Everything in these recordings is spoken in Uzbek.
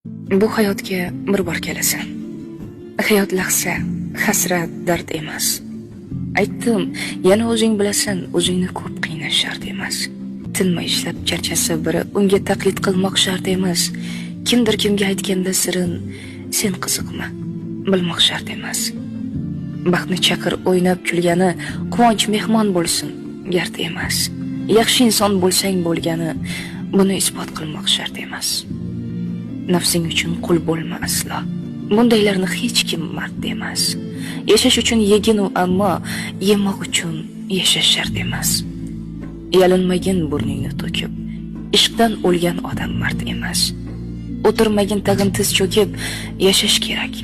Bu hayotga bir bor kelasan. Hayot lahza, hasrat, dard emas. Aytdim, yana o'zing bilasan, o'zingni ko'p qiynash shart emas. Tinmay ishlab charchasa biri, unga taqlid qilmoq shart emas. Kimdir kimga aytganda sirin, sen qiziqma, bilmoq shart emas. Baxtni chaqir o'ynab kulgani, quvonch mehmon bo'lsin, gard emas. Yaxshi inson bo'lsang bo'lgani, buni isbot qilmoq shart emas. Nafsing uchun qul bo'lma aslo. Bundaylarni hech kim mard emas. Yashash uchun yegin u, ammo yemoq uchun yashash shart emas. Yalinmagin burningni to'kib, ishqdan o'lgan odam mard emas. O'tirmagin tag'in tiz cho'kib, yashash kerak,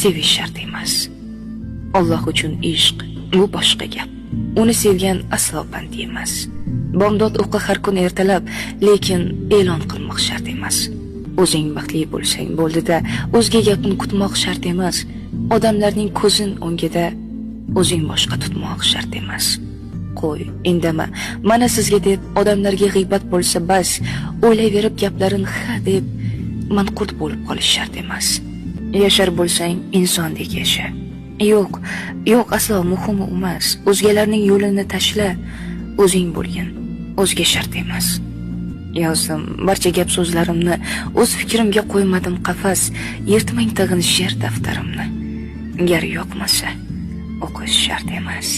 sevish shart emas. Alloh uchun ishq bu boshqa gap. Uni sevgan aslo band emas. Bomdod o'qi har kun ertalab, lekin e'lon qilmoq shart emas. O'zing baxtli bo'lsang bo'ldi-da, o'zga gapni kutmoq shart emas. Odamlarning ko'zin o'ngida o'zing boshqa tutmoq shart emas. Qo'y, indama. Mana sizga deb odamlarga g'iybat bo'lsa bas, o'ylayverib gaplarin ha deb manqurt bo'lib qolish shart emas. Yashar bo'lsang insondek yasha. Yo'q, aslo muhimi emas. O'zgalarning yo'lini tashla, o'zing bo'lgin. O'zga shart emas. Yozdim barcha gap so'zlarimni, o'z fikrimga qo'ymadim qafas, yirtmang tag'in she'r daftarimni. Gar yoqmasa, o'qish shart emas.